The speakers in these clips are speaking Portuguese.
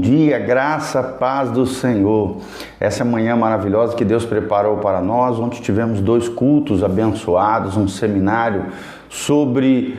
Dia, graça, paz do Senhor. Essa manhã maravilhosa que Deus preparou para nós, onde tivemos 2 cultos abençoados, um seminário sobre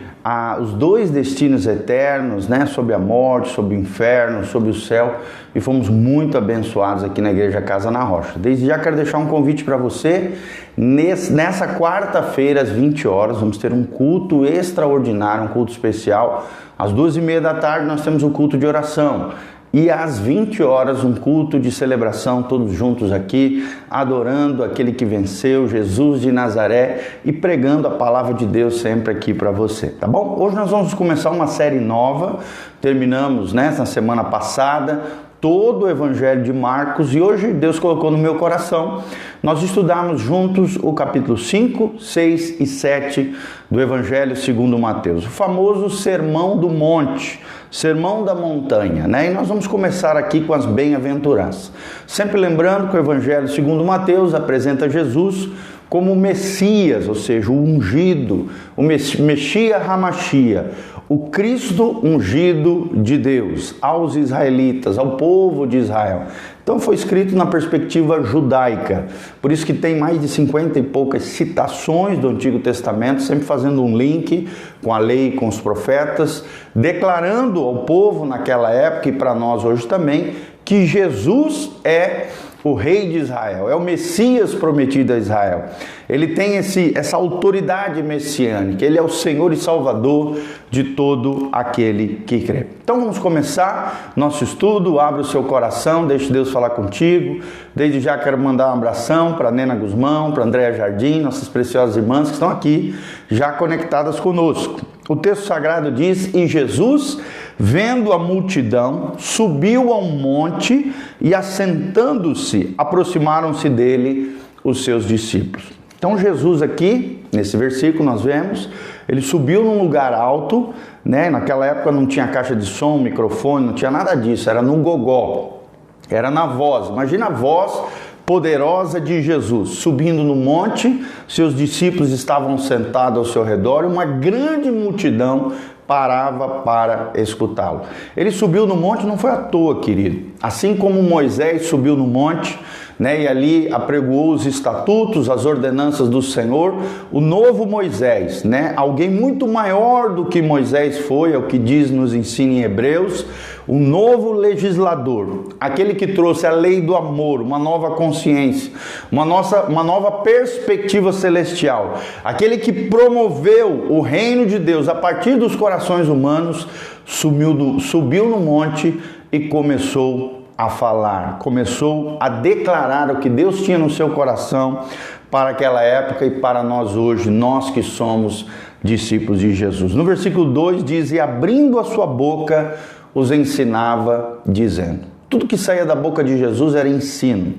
os 2 destinos eternos, sobre a morte, sobre o inferno, sobre o céu, e fomos muito abençoados aqui na Igreja Casa na Rocha. Desde já quero deixar um convite para você. Nessa quarta-feira, às 20 horas, vamos ter um culto extraordinário, um culto especial. Às 2h30 da tarde nós temos um culto de oração. E às 20 horas, um culto de celebração, todos juntos aqui, adorando aquele que venceu, Jesus de Nazaré, e pregando a palavra de Deus sempre aqui para você, tá bom? Hoje nós vamos começar uma série nova, terminamos na semana passada, todo o Evangelho de Marcos, e hoje Deus colocou no meu coração nós estudarmos juntos o capítulo 5, 6 e 7 do Evangelho segundo Mateus, o famoso Sermão do Monte, Sermão da Montanha, E nós vamos começar aqui com as bem-aventuranças. Sempre lembrando que o Evangelho segundo Mateus apresenta Jesus como o Messias, ou seja, o ungido, o Meshia Hamashia, o Cristo ungido de Deus, aos israelitas, ao povo de Israel. Então foi escrito na perspectiva judaica, por isso que tem mais de 50 e poucas citações do Antigo Testamento, sempre fazendo um link com a lei e com os profetas, declarando ao povo naquela época e para nós hoje também, que Jesus é o rei de Israel, é o Messias prometido a Israel. Ele tem essa autoridade messiânica, ele é o Senhor e Salvador de todo aquele que crê. Então vamos começar nosso estudo, abre o seu coração, deixe Deus falar contigo. Desde já quero mandar um abração para Nena Guzmão, para Andréa Jardim, nossas preciosas irmãs que estão aqui já conectadas conosco. O texto sagrado diz: e Jesus, vendo a multidão, subiu a um monte e, assentando-se, aproximaram-se dele os seus discípulos. Então Jesus aqui, nesse versículo nós vemos, ele subiu num lugar alto, Naquela época não tinha caixa de som, microfone, não tinha nada disso, era no gogó, era na voz. Imagina a voz poderosa de Jesus, subindo no monte, seus discípulos estavam sentados ao seu redor e uma grande multidão parava para escutá-lo. Ele subiu no monte, não foi à toa, querido. Assim como Moisés subiu no monte, e ali apregoou os estatutos, as ordenanças do Senhor, o novo Moisés, alguém muito maior do que Moisés foi, é o que nos ensina em Hebreus, o novo legislador, aquele que trouxe a lei do amor, uma nova consciência, uma nova perspectiva celestial, aquele que promoveu o reino de Deus a partir dos corações humanos, subiu no monte e começou a falar, começou a declarar o que Deus tinha no seu coração para aquela época e para nós hoje, nós que somos discípulos de Jesus. No versículo 2 diz: e abrindo a sua boca, os ensinava, dizendo. Tudo que saía da boca de Jesus era ensino.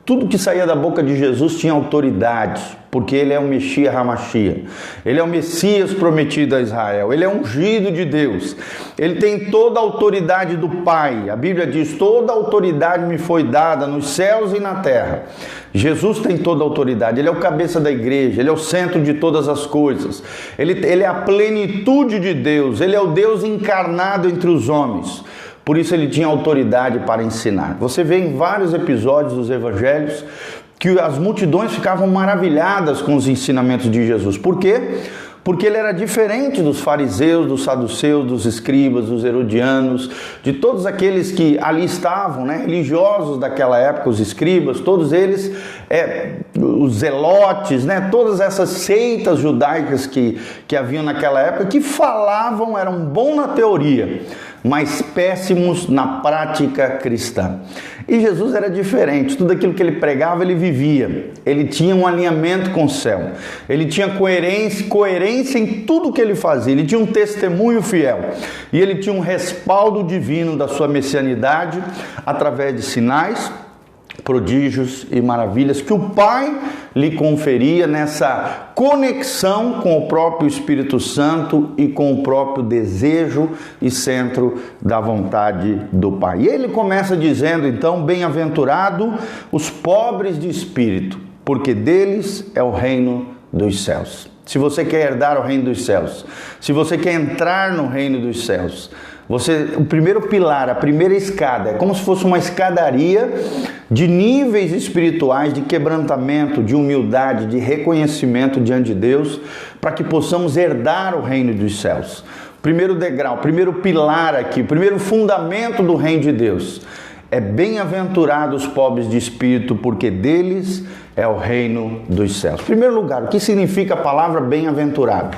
Tudo que saía da boca de Jesus tinha autoridade, porque ele é o Meshia Hamashia. Ele é o Messias prometido a Israel. Ele é ungido de Deus. Ele tem toda a autoridade do Pai. A Bíblia diz: toda a autoridade me foi dada nos céus e na terra. Jesus tem toda a autoridade. Ele é o cabeça da igreja. Ele é o centro de todas as coisas. Ele é a plenitude de Deus. Ele é o Deus encarnado entre os homens. Por isso ele tinha autoridade para ensinar. Você vê em vários episódios dos evangelhos que as multidões ficavam maravilhadas com os ensinamentos de Jesus. Por quê? Porque ele era diferente dos fariseus, dos saduceus, dos escribas, dos herodianos, de todos aqueles que ali estavam, religiosos daquela época, os escribas, todos eles, os zelotes, todas essas seitas judaicas que haviam naquela época, que falavam, eram bons na teoria, mas péssimos na prática cristã. E Jesus era diferente, tudo aquilo que ele pregava, ele vivia. Ele tinha um alinhamento com o céu. Ele tinha coerência em tudo que ele fazia. Ele tinha um testemunho fiel. E ele tinha um respaldo divino da sua messianidade através de sinais, prodígios e maravilhas que o Pai lhe conferia nessa conexão com o próprio Espírito Santo e com o próprio desejo e centro da vontade do Pai. E ele começa dizendo então: bem-aventurado os pobres de espírito, porque deles é o reino dos céus. Se você quer herdar o reino dos céus, se você quer entrar no reino dos céus, O primeiro pilar, a primeira escada, é como se fosse uma escadaria de níveis espirituais, de quebrantamento, de humildade, de reconhecimento diante de Deus, para que possamos herdar o reino dos céus. Primeiro degrau, primeiro pilar aqui, primeiro fundamento do reino de Deus é: bem-aventurados os pobres de espírito, porque deles é o reino dos céus. Em primeiro lugar, o que significa a palavra bem-aventurado?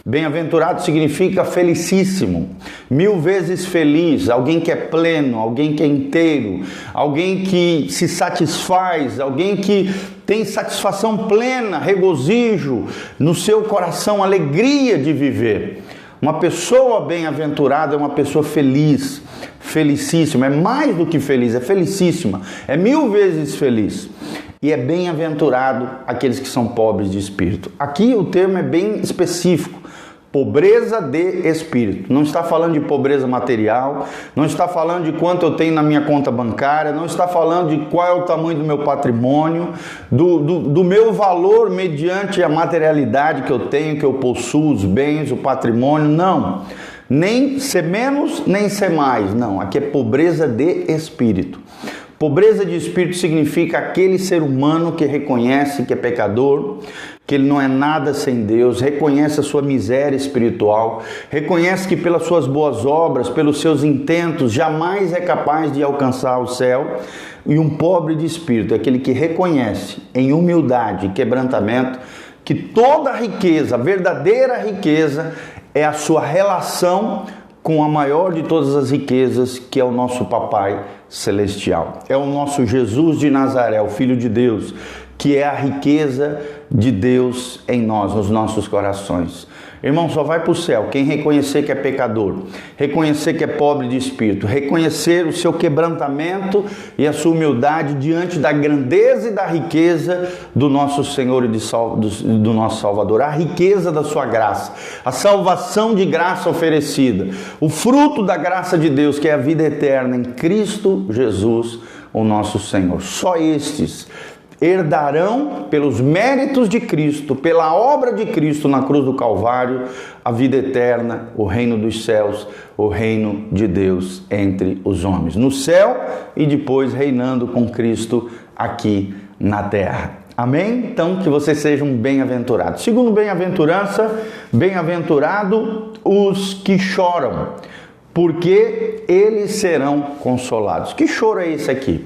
Bem-aventurado significa felicíssimo, 1000 vezes feliz, alguém que é pleno, alguém que é inteiro, alguém que se satisfaz, alguém que tem satisfação plena, regozijo no seu coração, alegria de viver. Uma pessoa bem-aventurada é uma pessoa feliz, felicíssima, é mais do que feliz, é felicíssima, é 1000 vezes feliz. E é bem-aventurado aqueles que são pobres de espírito. Aqui o termo é bem específico: pobreza de espírito. Não está falando de pobreza material, não está falando de quanto eu tenho na minha conta bancária, não está falando de qual é o tamanho do meu patrimônio, do meu valor mediante a materialidade que eu tenho, que eu possuo, os bens, o patrimônio. Não, nem ser menos, nem ser mais. Não, aqui é pobreza de espírito. Pobreza de espírito significa aquele ser humano que reconhece que é pecador, que ele não é nada sem Deus, reconhece a sua miséria espiritual, reconhece que pelas suas boas obras, pelos seus intentos, jamais é capaz de alcançar o céu. E um pobre de espírito é aquele que reconhece em humildade e quebrantamento que toda a riqueza, a verdadeira riqueza, é a sua relação com a maior de todas as riquezas, que é o nosso Papai Celestial. É o nosso Jesus de Nazaré, o Filho de Deus, que é a riqueza de Deus em nós, nos nossos corações. Irmão, só vai para o céu quem reconhecer que é pecador, reconhecer que é pobre de espírito, reconhecer o seu quebrantamento e a sua humildade diante da grandeza e da riqueza do nosso Senhor e do nosso Salvador, a riqueza da sua graça, a salvação de graça oferecida, o fruto da graça de Deus, que é a vida eterna em Cristo Jesus, o nosso Senhor. Só estes herdarão, pelos méritos de Cristo, pela obra de Cristo na cruz do Calvário, a vida eterna, o reino dos céus, o reino de Deus entre os homens, no céu e depois reinando com Cristo aqui na terra. Amém? Então, que vocês sejam bem-aventurados. Segundo bem-aventurança, bem-aventurado os que choram, porque eles serão consolados. Que choro é esse aqui?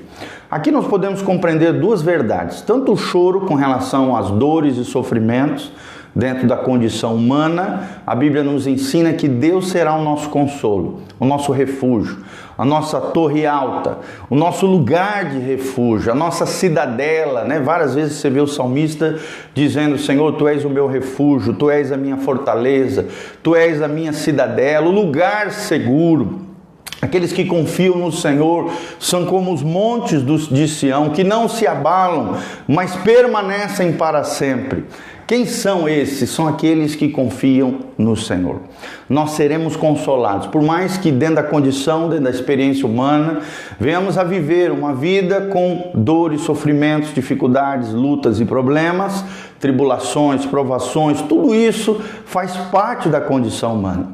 Aqui nós podemos compreender duas verdades, tanto o choro com relação às dores e sofrimentos dentro da condição humana. A Bíblia nos ensina que Deus será o nosso consolo, o nosso refúgio, a nossa torre alta, o nosso lugar de refúgio, a nossa cidadela, né? Várias vezes você vê o salmista dizendo: Senhor, Tu és o meu refúgio, Tu és a minha fortaleza, Tu és a minha cidadela, o lugar seguro. Aqueles que confiam no Senhor são como os montes de Sião, que não se abalam, mas permanecem para sempre. Quem são esses? São aqueles que confiam no Senhor. Nós seremos consolados, por mais que dentro da condição, dentro da experiência humana, venhamos a viver uma vida com dores, sofrimentos, dificuldades, lutas e problemas, tribulações, provações, tudo isso faz parte da condição humana.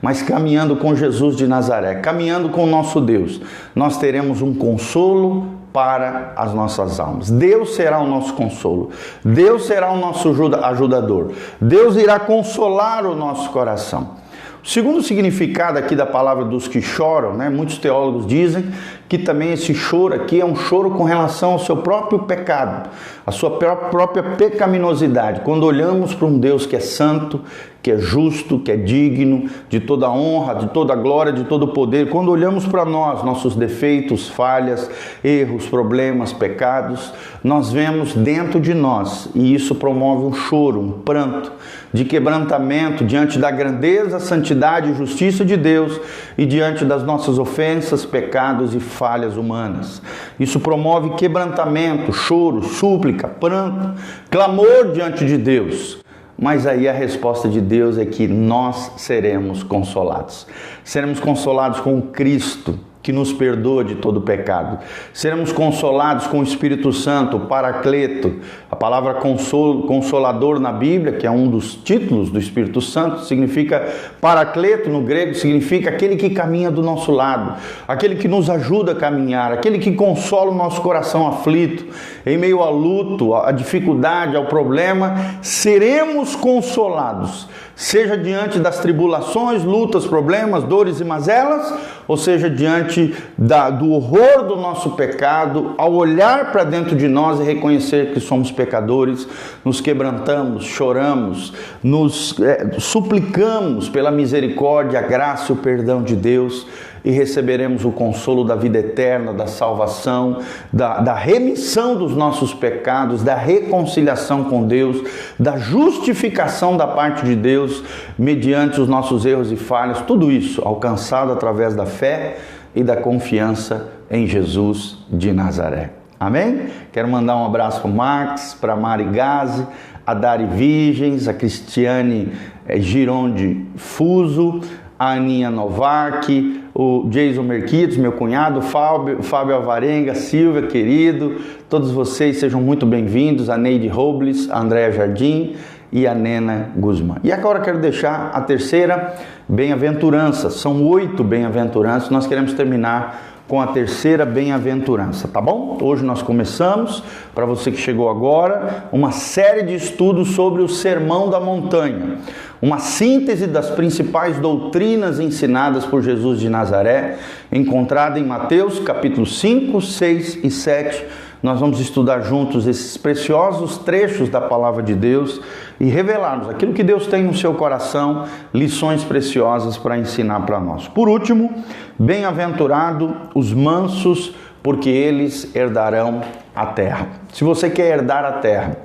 Mas caminhando com Jesus de Nazaré, caminhando com o nosso Deus, nós teremos um consolo para as nossas almas. Deus será o nosso consolo, Deus será o nosso ajudador, Deus irá consolar o nosso coração. O segundo significado aqui da palavra dos que choram, né? Muitos teólogos dizem que também esse choro aqui é um choro com relação ao seu próprio pecado, a sua própria pecaminosidade. Quando olhamos para um Deus que é santo, que é justo, que é digno de toda honra, de toda glória, de todo poder, quando olhamos para nós, nossos defeitos, falhas, erros, problemas, pecados, nós vemos dentro de nós, e isso promove um choro, um pranto de quebrantamento diante da grandeza, santidade e justiça de Deus e diante das nossas ofensas, pecados e falhas humanas. Isso promove quebrantamento, choro, súplica, pranto, clamor diante de Deus. Mas aí a resposta de Deus é que nós seremos consolados. Seremos consolados com Cristo, que nos perdoa de todo pecado. Seremos consolados com o Espírito Santo, o Paracleto. A palavra consolador na Bíblia, que é um dos títulos do Espírito Santo, significa Paracleto no grego, significa aquele que caminha do nosso lado, aquele que nos ajuda a caminhar, aquele que consola o nosso coração aflito, em meio ao luto, à dificuldade, ao problema. Seremos consolados, seja diante das tribulações, lutas, problemas, dores e mazelas, ou seja diante do horror do nosso pecado. Ao olhar para dentro de nós e reconhecer que somos pecadores, nos quebrantamos, choramos, nos suplicamos pela misericórdia, a graça e o perdão de Deus, e receberemos o consolo da vida eterna, da salvação, da remissão dos nossos pecados, da reconciliação com Deus, da justificação da parte de Deus, mediante os nossos erros e falhas, tudo isso alcançado através da fé e da confiança em Jesus de Nazaré. Amém? Quero mandar um abraço para o Max, para a Mari Gazi, a Dari Virgens, a Cristiane Gironde Fuso, a Aninha Novak, o Jason Merquitos, meu cunhado, Fábio Alvarenga, Silvia, querido, todos vocês sejam muito bem-vindos, a Neide Robles, a Andréa Jardim e a Nena Guzmán. E agora quero deixar a terceira bem-aventurança, são 8 bem-aventuranças, nós queremos terminar com a terceira bem-aventurança, tá bom? Hoje nós começamos, para você que chegou agora, uma série de estudos sobre o Sermão da Montanha, uma síntese das principais doutrinas ensinadas por Jesus de Nazaré, encontrada em Mateus capítulo 5, 6 e 7. Nós vamos estudar juntos esses preciosos trechos da palavra de Deus e revelarmos aquilo que Deus tem no seu coração, lições preciosas para ensinar para nós. Por último, bem-aventurado os mansos, porque eles herdarão a terra. Se você quer herdar a terra,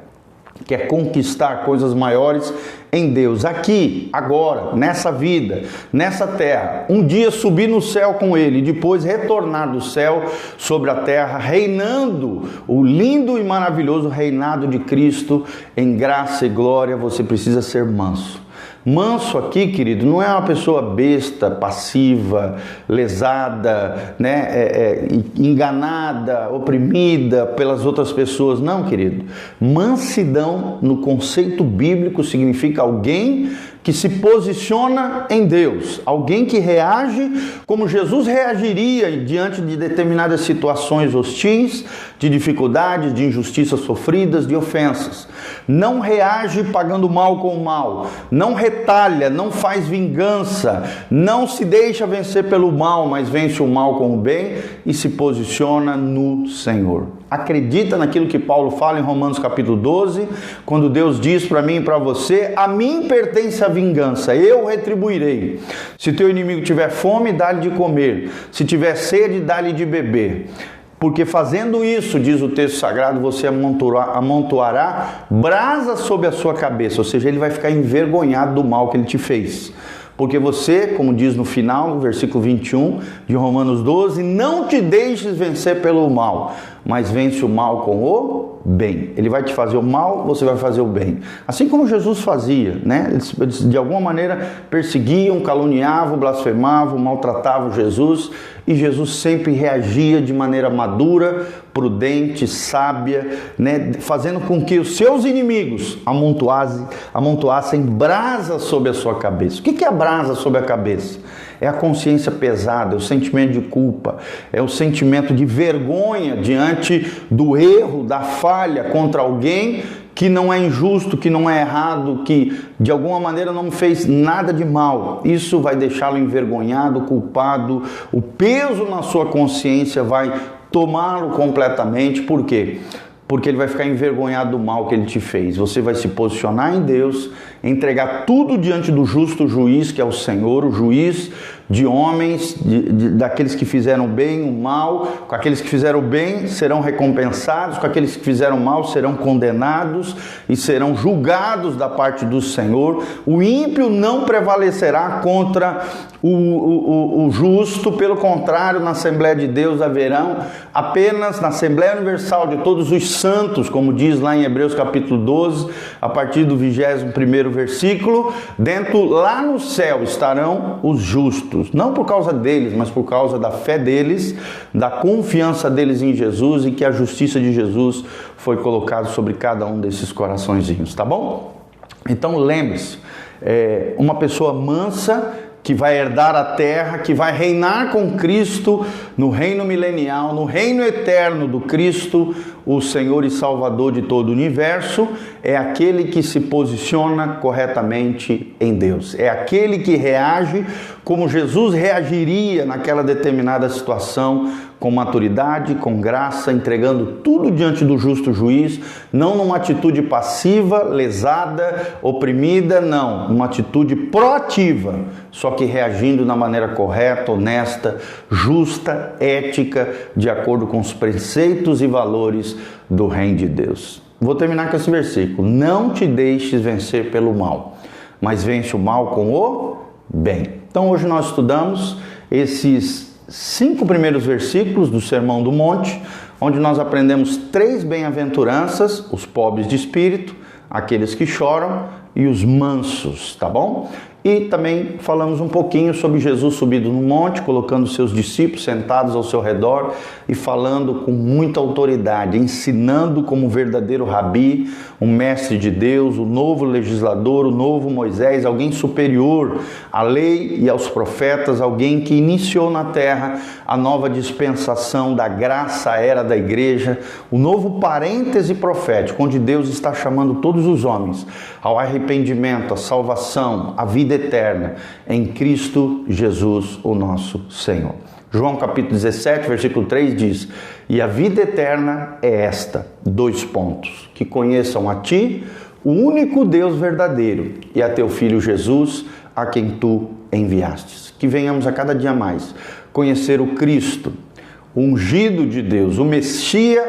quer conquistar coisas maiores em Deus, aqui, agora, nessa vida, nessa terra, um dia subir no céu com Ele e depois retornar do céu sobre a terra, reinando o lindo e maravilhoso reinado de Cristo em graça e glória, você precisa ser manso. Manso aqui, querido, não é uma pessoa besta, passiva, lesada, enganada, oprimida pelas outras pessoas. Não, querido. Mansidão, no conceito bíblico, significa alguém que se posiciona em Deus, alguém que reage como Jesus reagiria diante de determinadas situações hostis, de dificuldades, de injustiças sofridas, de ofensas. Não reage pagando mal com o mal, não retalha, não faz vingança, não se deixa vencer pelo mal, mas vence o mal com o bem e se posiciona no Senhor. Acredita naquilo que Paulo fala em Romanos capítulo 12, quando Deus diz para mim e para você: a mim pertence a vingança, eu retribuirei. Se teu inimigo tiver fome, dá-lhe de comer, se tiver sede, dá-lhe de beber. Porque fazendo isso, diz o texto sagrado, você amontoará brasa sobre a sua cabeça, ou seja, ele vai ficar envergonhado do mal que ele te fez. Porque você, como diz no final, no versículo 21 de Romanos 12, não te deixes vencer pelo mal, mas vence o mal com o bem. Ele vai te fazer o mal, você vai fazer o bem. Assim como Jesus fazia, né? Eles de alguma maneira perseguiam, caluniavam, blasfemavam, maltratavam Jesus, e Jesus sempre reagia de maneira madura, prudente, sábia, né? Fazendo com que os seus inimigos amontoassem brasa sobre a sua cabeça. O que é a brasa sobre a cabeça? É a consciência pesada, é o sentimento de culpa, é o sentimento de vergonha diante do erro, da falha contra alguém que não é injusto, que não é errado, que de alguma maneira não fez nada de mal. Isso vai deixá-lo envergonhado, culpado, o peso na sua consciência vai tomá-lo completamente. Por quê? Porque ele vai ficar envergonhado do mal que ele te fez. Você vai se posicionar em Deus, entregar tudo diante do justo juiz, que é o Senhor, o juiz de homens, daqueles que fizeram bem, o mal. Com aqueles que fizeram o bem serão recompensados, com aqueles que fizeram mal serão condenados e serão julgados da parte do Senhor. O ímpio não prevalecerá contra o justo, pelo contrário, na Assembleia de Deus haverão apenas, na Assembleia Universal de todos os santos, como diz lá em Hebreus capítulo 12, a partir do 21º versículo, lá no céu estarão os justos. Jesus. Não por causa deles, mas por causa da fé deles, da confiança deles em Jesus e que a justiça de Jesus foi colocada sobre cada um desses coraçõezinhos, tá bom? Então lembre-se, uma pessoa mansa que vai herdar a terra, que vai reinar com Cristo no reino milenial, no reino eterno do Cristo, o Senhor e Salvador de todo o universo, é aquele que se posiciona corretamente em Deus. É aquele que reage como Jesus reagiria naquela determinada situação, com maturidade, com graça, entregando tudo diante do justo juiz, não numa atitude passiva, lesada, oprimida, não, uma atitude proativa, só que reagindo da maneira correta, honesta, justa, ética, de acordo com os preceitos e valores do reino de Deus. Vou terminar com esse versículo: não te deixes vencer pelo mal, mas vence o mal com o bem. Então hoje nós estudamos esses 5 primeiros versículos do Sermão do Monte, onde nós aprendemos 3 bem-aventuranças: os pobres de espírito, aqueles que choram e os mansos, tá bom? E também falamos um pouquinho sobre Jesus subido no monte, colocando seus discípulos sentados ao seu redor e falando com muita autoridade, ensinando como um verdadeiro rabi, um mestre de Deus, o novo legislador, o novo Moisés, alguém superior à lei e aos profetas, alguém que iniciou na terra a nova dispensação da graça, a era da igreja, o novo parêntese profético, onde Deus está chamando todos os homens ao arrependimento, à salvação, à vida eterna em Cristo Jesus, o nosso Senhor. João capítulo 17, versículo 3 diz: e a vida eterna é esta, 2 pontos, que conheçam a ti, o único Deus verdadeiro, e a teu Filho Jesus, a quem tu enviastes. Que venhamos a cada dia mais conhecer o Cristo, o ungido de Deus, o Messias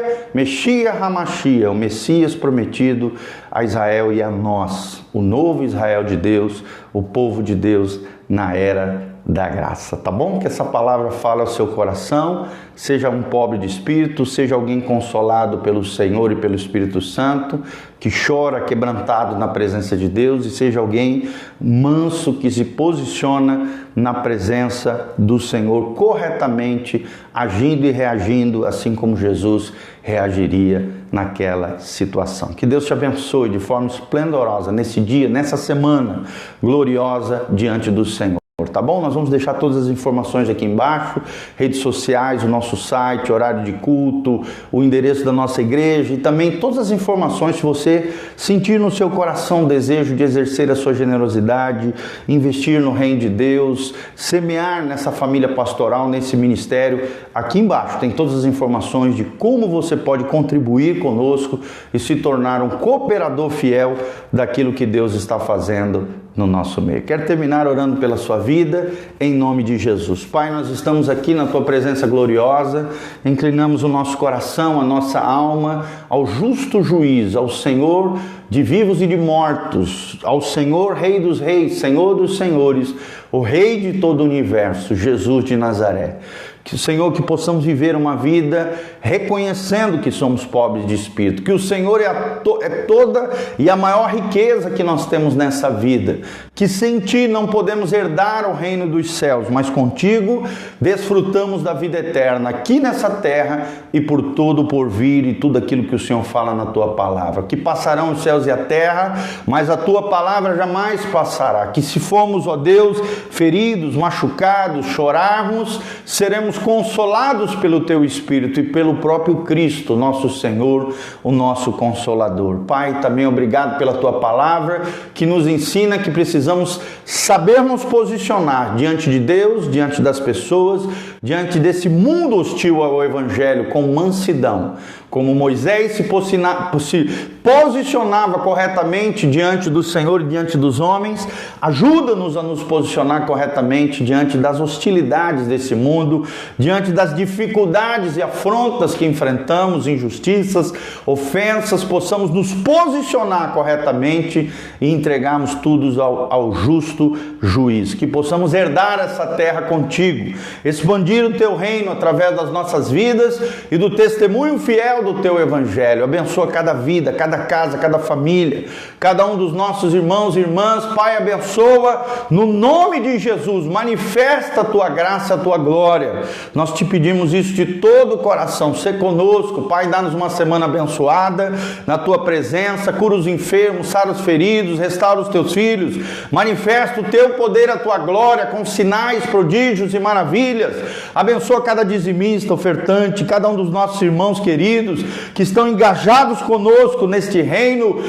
Hamashia, o Messias prometido a Israel e a nós, o novo Israel de Deus, o povo de Deus na era da graça, tá bom? Que essa palavra fale ao seu coração, seja um pobre de espírito, seja alguém consolado pelo Senhor e pelo Espírito Santo, que chora quebrantado na presença de Deus, e seja alguém manso que se posiciona na presença do Senhor corretamente, agindo e reagindo assim como Jesus reagiria naquela situação. Que Deus te abençoe de forma esplendorosa nesse dia, nessa semana gloriosa diante do Senhor. Tá bom? Nós vamos deixar todas as informações aqui embaixo, redes sociais, o nosso site, horário de culto, o endereço da nossa igreja e também todas as informações, se você sentir no seu coração o desejo de exercer a sua generosidade, investir no reino de Deus, semear nessa família pastoral, nesse ministério, aqui embaixo tem todas as informações de como você pode contribuir conosco e se tornar um cooperador fiel daquilo que Deus está fazendo no nosso meio. Quero terminar orando pela sua vida, em nome de Jesus. Pai, nós estamos aqui na Tua presença gloriosa, inclinamos o nosso coração, a nossa alma, ao justo juiz, ao Senhor de vivos e de mortos, ao Senhor, Rei dos reis, Senhor dos senhores, o Rei de todo o universo, Jesus de Nazaré. Que, Senhor, que possamos viver uma vida reconhecendo que somos pobres de espírito, que o Senhor é toda e a maior riqueza que nós temos nessa vida, que sem Ti não podemos herdar o reino dos céus, mas contigo desfrutamos da vida eterna aqui nessa terra e por todo o porvir e tudo aquilo que o Senhor fala na Tua palavra. Que passarão os céus e a terra, mas a Tua palavra jamais passará. Que se formos, ó Deus, feridos, machucados, chorarmos, seremos consolados pelo Teu Espírito e pelo próprio Cristo, nosso Senhor, o nosso Consolador. Pai, também obrigado pela Tua palavra, que nos ensina que precisamos saber nos posicionar diante de Deus, diante das pessoas, diante desse mundo hostil ao Evangelho, com mansidão. Como Moisés se posicionava corretamente diante do Senhor e diante dos homens, ajuda-nos a nos posicionar corretamente diante das hostilidades desse mundo, diante das dificuldades e afrontas que enfrentamos, injustiças, ofensas, possamos nos posicionar corretamente e entregarmos tudo ao justo juiz, que possamos herdar essa terra contigo, expandir o teu reino através das nossas vidas e do testemunho fiel do teu evangelho. Abençoa cada vida, cada casa, cada família, cada um dos nossos irmãos e irmãs. Pai, abençoa no nome de Jesus, manifesta a tua graça, a tua glória. Nós te pedimos isso de todo o coração. Sê conosco, Pai, dá-nos uma semana abençoada na tua presença, cura os enfermos, sara os feridos, restaura os teus filhos, manifesta o teu poder, a tua glória, com sinais, prodígios e maravilhas. Abençoa cada dizimista, ofertante, cada um dos nossos irmãos queridos que estão engajados conosco neste reino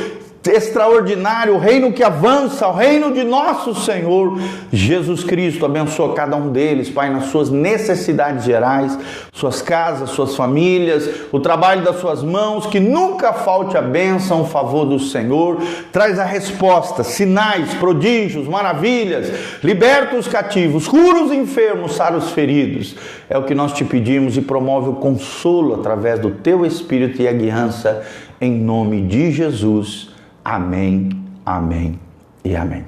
extraordinário, o reino que avança, o reino de nosso Senhor Jesus Cristo. Abençoa cada um deles, Pai, nas suas necessidades gerais, suas casas, suas famílias, o trabalho das suas mãos, que nunca falte a bênção, o favor do Senhor. Traz a resposta, sinais, prodígios, maravilhas, liberta os cativos, cura os enfermos, sara os feridos. É o que nós te pedimos e promove o consolo através do teu Espírito e a guiança, em nome de Jesus. Amém, amém e amém.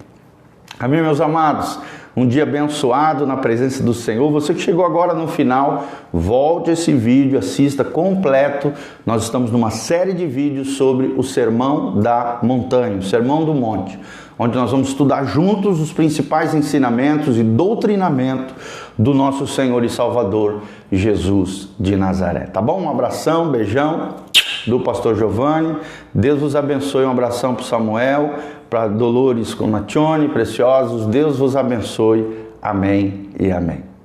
Amém, meus amados. Um dia abençoado na presença do Senhor. Você que chegou agora no final, volte esse vídeo, assista completo. Nós estamos numa série de vídeos sobre o Sermão da Montanha, o Sermão do Monte, onde nós vamos estudar juntos os principais ensinamentos e doutrinamento do nosso Senhor e Salvador Jesus de Nazaré. Tá bom? Um abração, beijão do pastor Giovanni. Deus vos abençoe. Um abração para Samuel, para Dolores Conatione, preciosos. Deus vos abençoe. Amém e amém.